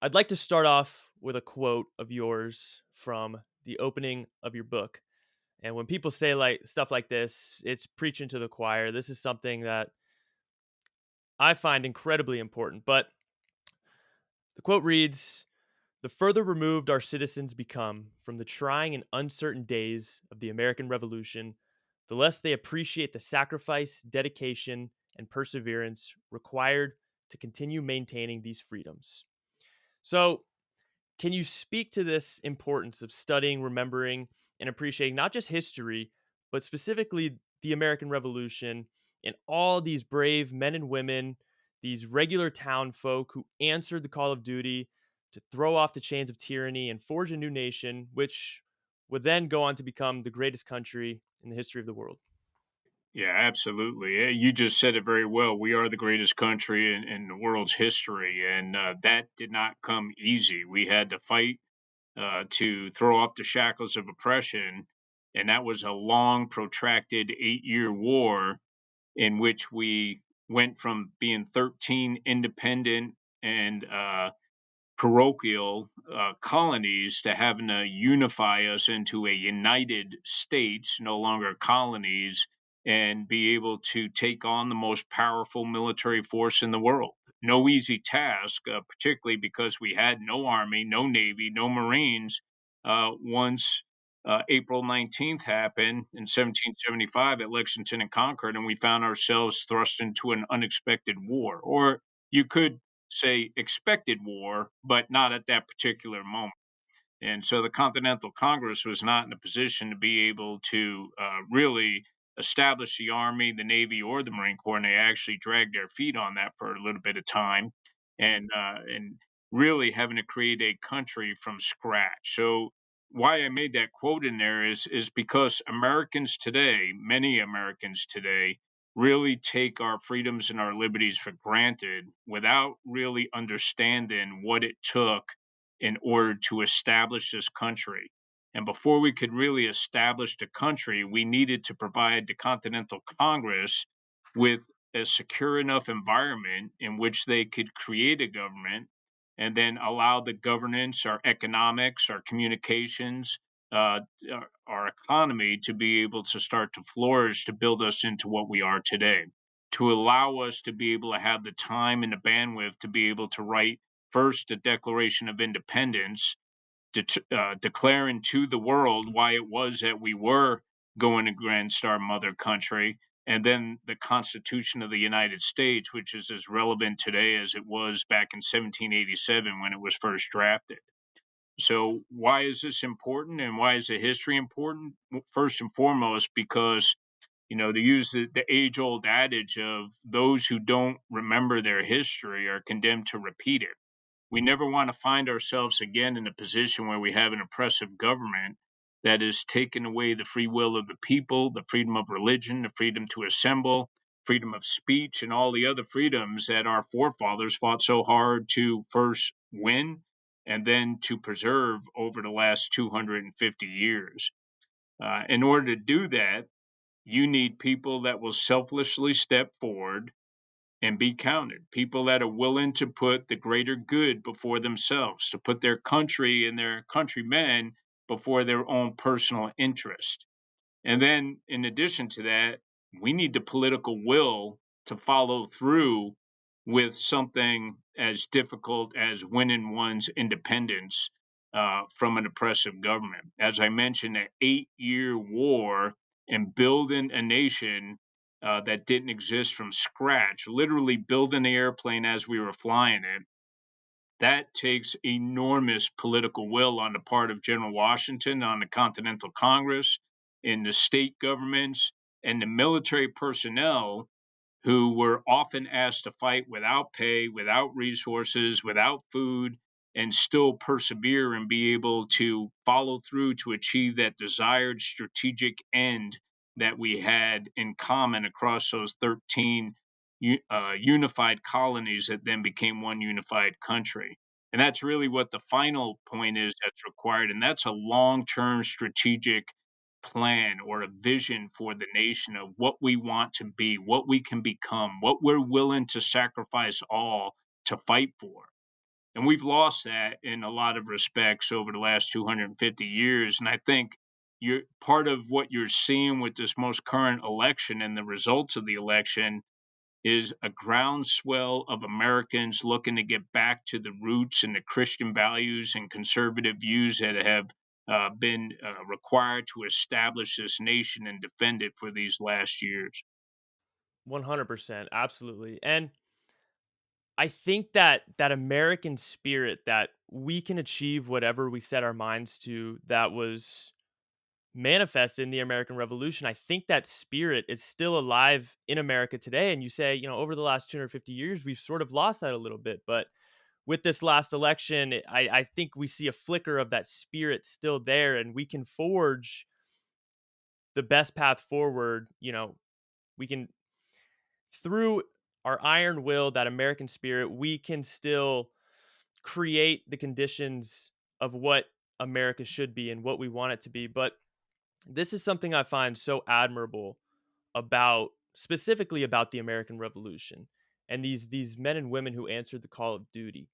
I'd like to start off with a quote of yours from the opening of your book. And when people say like stuff like this, it's preaching to the choir. This is something that I find incredibly important. But the quote reads, "The further removed our citizens become from the trying and uncertain days of the American Revolution, the less they appreciate the sacrifice, dedication, and perseverance required to continue maintaining these freedoms." So, can you speak to this importance of studying, remembering, and appreciating not just history, but specifically the American Revolution and all these brave men and women, these regular town folk who answered the call of duty to throw off the chains of tyranny and forge a new nation, which would then go on to become the greatest country in the history of the world? Yeah, absolutely. You just said it very well. We are the greatest country in the world's history, and that did not come easy. We had to fight to throw off the shackles of oppression, and that was a long, protracted 8-year war in which we went from being 13 independent and parochial colonies to having to unify us into a united states, no longer colonies, and be able to take on the most powerful military force in the world. No easy task, particularly because we had no army, no navy, no marines. Once April 19th happened in 1775 at Lexington and Concord, and we found ourselves thrust into an unexpected war. Or you could say expected war, but not at that particular moment. And so the Continental Congress was not in a position to be able to really establish the Army, the Navy, or the Marine Corps. And they actually dragged their feet on that for a little bit of time, and really having to create a country from scratch. So why I made that quote in there is because Americans today, many Americans today, really take our freedoms and our liberties for granted without really understanding what it took in order to establish this country. And before we could really establish the country, we needed to provide the Continental Congress with a secure enough environment in which they could create a government and then allow the governance, our economics, our communications, our economy to be able to start to flourish to build us into what we are today, to allow us to be able to have the time and the bandwidth to be able to write first the Declaration of Independence, declaring to the world why it was that we were going against our mother country, and then the Constitution of the United States, which is as relevant today as it was back in 1787 when it was first drafted. So, why is this important and why is the history important? First and foremost, because they use the age old adage of those who don't remember their history are condemned to repeat it. We never want to find ourselves again in a position where we have an oppressive government that is taking away the free will of the people, the freedom of religion, the freedom to assemble, freedom of speech, and all the other freedoms that our forefathers fought so hard to first win and then to preserve over the last 250 years. In order to do that, you need people that will selflessly step forward and be counted. People that are willing to put the greater good before themselves, to put their country and their countrymen before their own personal interest. And then, in addition to that, we need the political will to follow through with something as difficult as winning one's independence from an oppressive government. As I mentioned, an 8-year war and building a nation that didn't exist from scratch, literally building the airplane as we were flying it. That takes enormous political will on the part of General Washington, on the Continental Congress, in the state governments, and the military personnel who were often asked to fight without pay, without resources, without food, and still persevere and be able to follow through to achieve that desired strategic end that we had in common across those 13 unified colonies that then became one unified country. And that's really what the final point is that's required. And that's a long term strategic plan or a vision for the nation of what we want to be, what we can become, what we're willing to sacrifice all to fight for. And we've lost that in a lot of respects over the last 250 years. And I think you're part of what you're seeing with this most current election and the results of the election is a groundswell of Americans looking to get back to the roots and the Christian values and conservative views that have been required to establish this nation and defend it for these last years. 100%, absolutely. And I think that that American spirit that we can achieve whatever we set our minds to, that was manifested in the American Revolution. I think that spirit is still alive in America today. And you say, over the last 250 years, we've sort of lost that a little bit. But with this last election, I think we see a flicker of that spirit still there, and we can forge the best path forward. We can, through our iron will, that American spirit, we can still create the conditions of what America should be and what we want it to be. But this is something I find so admirable about, specifically about the American Revolution and these men and women who answered the call of duty.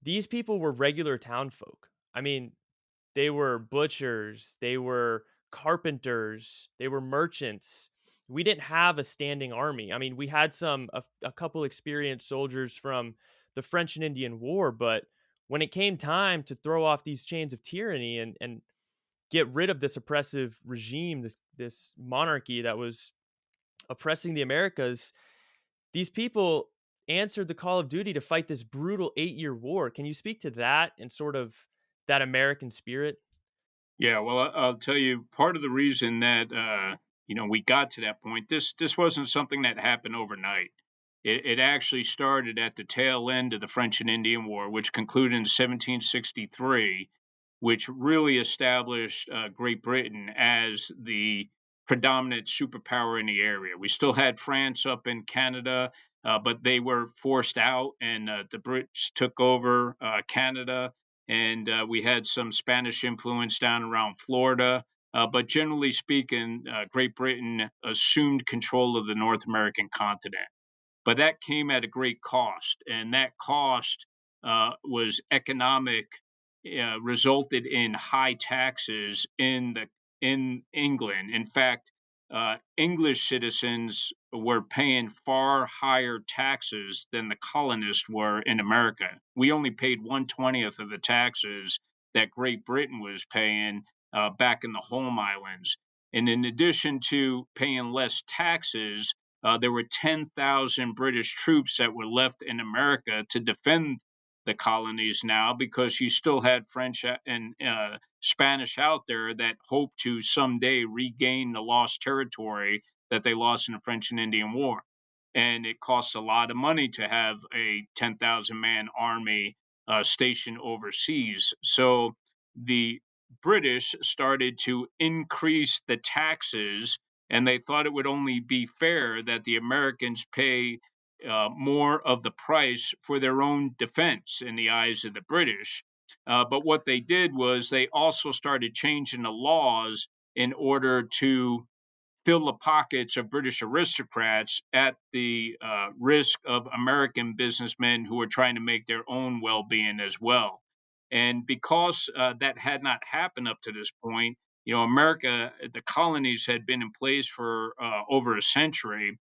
These people were regular town folk. I mean, they were butchers, they were carpenters, they were merchants. We didn't have a standing army. I mean, we had a couple experienced soldiers from the French and Indian War, but when it came time to throw off these chains of tyranny and get rid of this oppressive regime, this monarchy that was oppressing the Americas, these people answered the call of duty to fight this brutal 8-year war. Can you speak to that and sort of that American spirit? Yeah, well, I'll tell you part of the reason that we got to that point. This wasn't something that happened overnight. It actually started at the tail end of the French and Indian War, which concluded in 1763, which really established Great Britain as the predominant superpower in the area. We still had France up in Canada, but they were forced out, and the Brits took over Canada, and we had some Spanish influence down around Florida. But generally speaking, Great Britain assumed control of the North American continent. But that came at a great cost, and that cost was economic, resulted in high taxes in England. In fact, English citizens were paying far higher taxes than the colonists were in America. We only paid 1/20th of the taxes that Great Britain was paying back in the home islands. And in addition to paying less taxes, there were 10,000 British troops that were left in America to defend the colonies now, because you still had French and Spanish out there that hoped to someday regain the lost territory that they lost in the French and Indian War. And it costs a lot of money to have a 10,000 man army stationed overseas. So the British started to increase the taxes, and they thought it would only be fair that the Americans pay more of the price for their own defense in the eyes of the British. But what they did was they also started changing the laws in order to fill the pockets of British aristocrats at the risk of American businessmen who were trying to make their own well being as well. And because that had not happened up to this point, America, the colonies had been in place for over a century,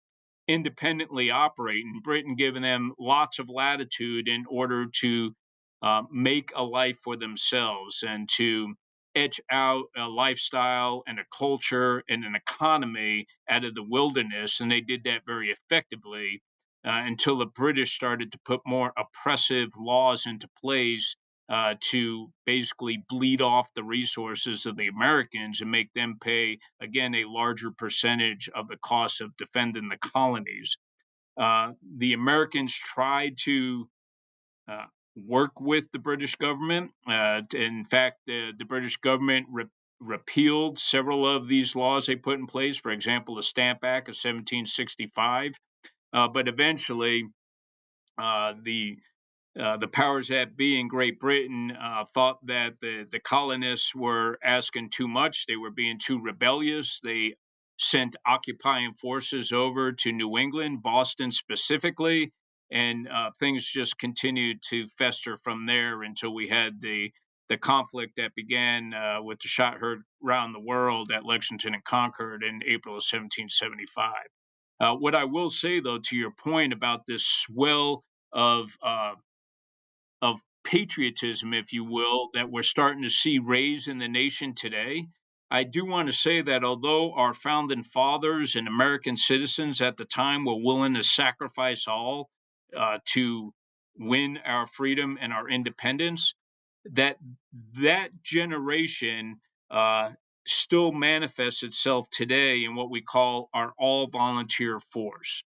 independently operating, Britain giving them lots of latitude in order to make a life for themselves and to etch out a lifestyle and a culture and an economy out of the wilderness. And they did that very effectively until the British started to put more oppressive laws into place to basically bleed off the resources of the Americans and make them pay, again, a larger percentage of the cost of defending the colonies. The Americans tried to uh, work with the British government. In fact, the British government repealed several of these laws they put in place, for example, the Stamp Act of 1765. But eventually, the powers that be in Great Britain thought that the colonists were asking too much. They were being too rebellious. They sent occupying forces over to New England, Boston specifically, and things just continued to fester from there until we had the conflict that began with the shot heard around the world at Lexington and Concord in April of 1775. What I will say, though, to your point about this swell of of patriotism, if you will, that we're starting to see raised in the nation today. I do want to say that although our founding fathers and American citizens at the time were willing to sacrifice all to win our freedom and our independence, that that generation still manifests itself today in what we call our all volunteer force.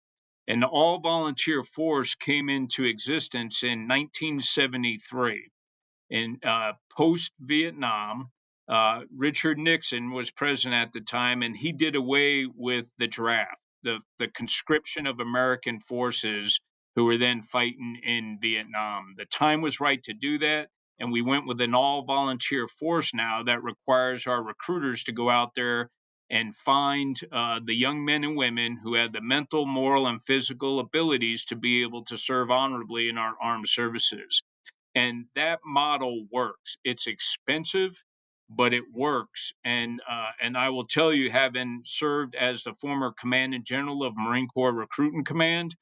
And the all volunteer force came into existence in 1973. In post Vietnam, Richard Nixon was president at the time, and he did away with the draft, the conscription of American forces who were then fighting in Vietnam. The time was right to do that, and we went with an all volunteer force now that requires our recruiters to go out there and find the young men and women who have the mental, moral, and physical abilities to be able to serve honorably in our armed services. And that model works. It's expensive, but it works. And I will tell you, having served as the former commanding general of Marine Corps Recruiting Command,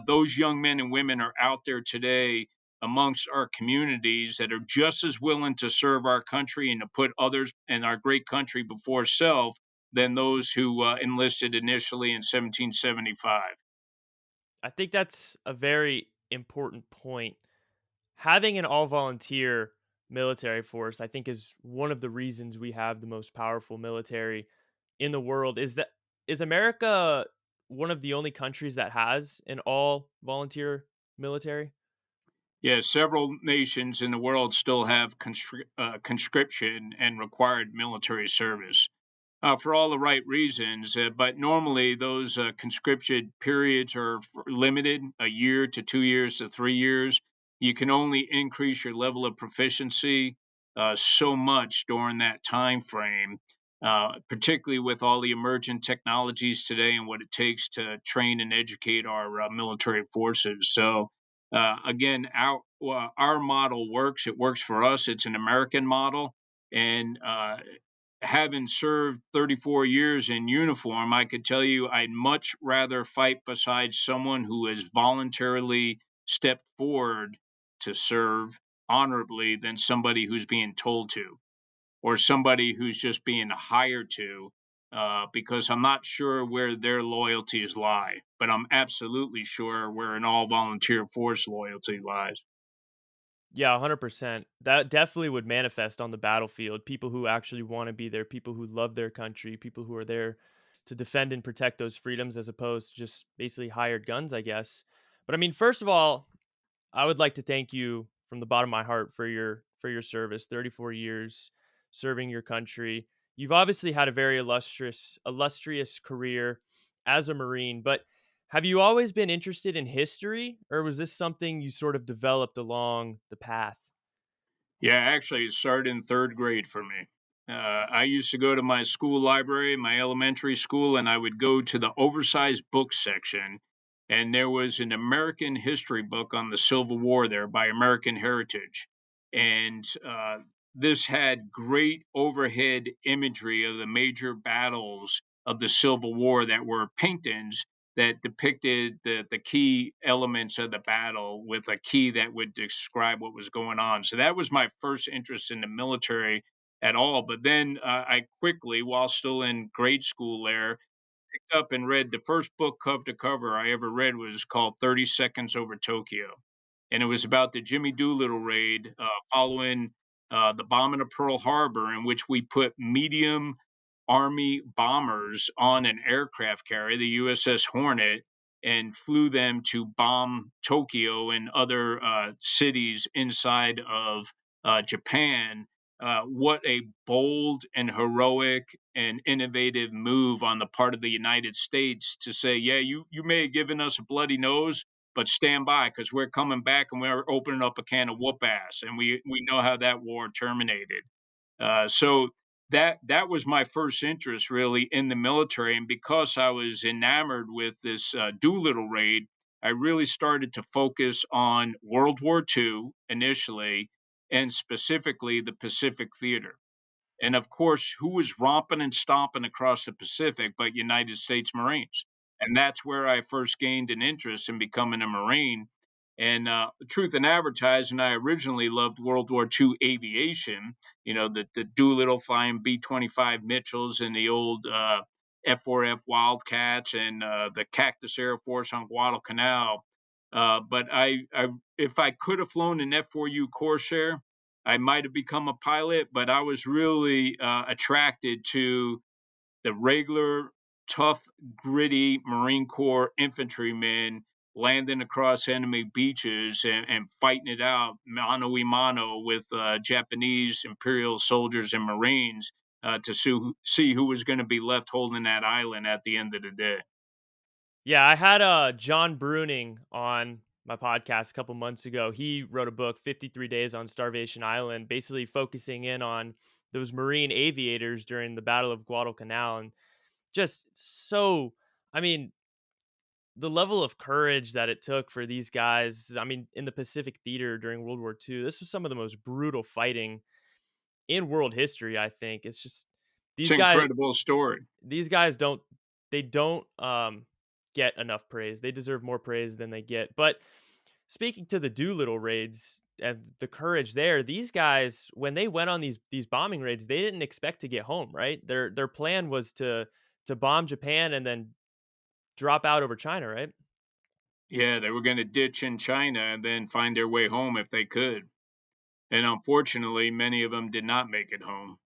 those young men and women are out there today amongst our communities that are just as willing to serve our country and to put others and our great country before self than those who enlisted initially in 1775. I think that's a very important point. Having an all volunteer military force, I think, is one of the reasons we have the most powerful military in the world. Is America one of the only countries that has an all volunteer military? Yeah, several nations in the world still have conscription and required military service for all the right reasons. But normally, those conscription periods are limited, a year to 2 years to 3 years. You can only increase your level of proficiency so much during that time frame, particularly with all the emergent technologies today and what it takes to train and educate our military forces. So, again, our model works. It works for us. It's an American model, and having served 34 years in uniform, I could tell you I'd much rather fight beside someone who has voluntarily stepped forward to serve honorably than somebody who's being told to, or somebody who's just being hired to, because I'm not sure where their loyalties lie, but I'm absolutely sure where an all volunteer force loyalty lies. Yeah, 100%. That definitely would manifest on the battlefield. People who actually want to be there, people who love their country, people who are there to defend and protect those freedoms as opposed to just basically hired guns, I guess. But I mean, first of all, I would like to thank you from the bottom of my heart for your service, 34 years serving your country. You've obviously had a very illustrious career as a Marine, but have you always been interested in history, or was this something you sort of developed along the path? Yeah, actually, it started in third grade for me. I used to go to my school library, my elementary school, and I would go to the oversized books section. And there was an American history book on the Civil War there by American Heritage. And this had great overhead imagery of the major battles of the Civil War that were paintings that depicted the key elements of the battle with a key that would describe what was going on. So that was my first interest in the military at all. But then I quickly, while still in grade school there, picked up and read the first book cover to cover I ever read was called 30 Seconds Over Tokyo. And it was about the Jimmy Doolittle raid following the bombing of Pearl Harbor, in which we put medium Army bombers on an aircraft carrier, the USS Hornet, and flew them to bomb Tokyo and other cities inside of Japan. What a bold and heroic and innovative move on the part of the United States to say, yeah, you may have given us a bloody nose, but stand by because we're coming back and we're opening up a can of whoop ass. And we know how that war terminated. So that was my first interest really in the military, and because I was enamored with this Doolittle raid, I really started to focus on World War II initially, and specifically the Pacific Theater. And of course, who was romping and stomping across the Pacific but United States Marines? And that's where I first gained an interest in becoming a Marine. And truth in advertising, I originally loved World War II aviation, the Doolittle flying B 25 Mitchells and the old F4F Wildcats and the Cactus Air Force on Guadalcanal. But if I could have flown an F4U Corsair, I might have become a pilot, but I was really attracted to the regular, tough, gritty Marine Corps infantrymen landing across enemy beaches and fighting it out mano a mano with Japanese Imperial soldiers and Marines to see who was going to be left holding that island at the end of the day. Yeah, I had John Bruning on my podcast a couple months ago. He wrote a book, 53 Days on Starvation Island, basically focusing in on those Marine aviators during the Battle of Guadalcanal. And just so, I mean, the level of courage that it took for these guys, I mean, in the Pacific Theater during World War II, this was some of the most brutal fighting in world history, I think. It's just It's these an guys incredible story. these guys don't get enough praise. They deserve more praise than they get. But speaking to the Doolittle raids and the courage there, these guys, when they went on these bombing raids, they didn't expect to get home, right? Their plan was to bomb Japan and then drop out over China, right? Yeah, they were going to ditch in China and then find their way home if they could. And unfortunately, many of them did not make it home.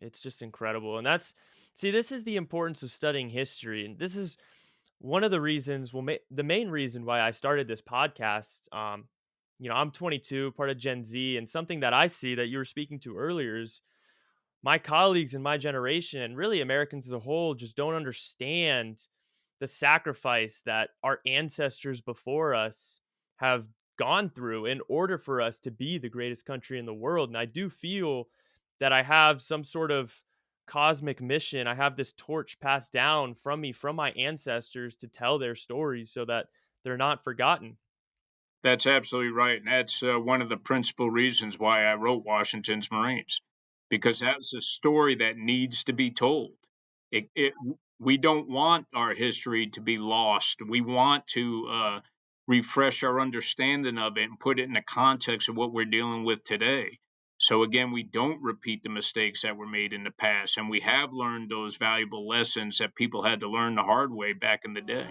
It's just incredible. And that's see, this is the importance of studying history. And this is one of the reasons, well, the main reason why I started this podcast. I'm 22, part of Gen Z, and something that I see that you were speaking to earlier is my colleagues in my generation, and really Americans as a whole, just don't understand the sacrifice that our ancestors before us have gone through in order for us to be the greatest country in the world. And I do feel that I have some sort of cosmic mission. I have this torch passed down from me, from my ancestors, to tell their stories so that they're not forgotten. That's absolutely right, and that's one of the principal reasons why I wrote Washington's Marines, because that's a story that needs to be told. It we don't want our history to be lost. We want to refresh our understanding of it and put it in the context of what we're dealing with today. So again, we don't repeat the mistakes that were made in the past, and we have learned those valuable lessons that people had to learn the hard way back in the day.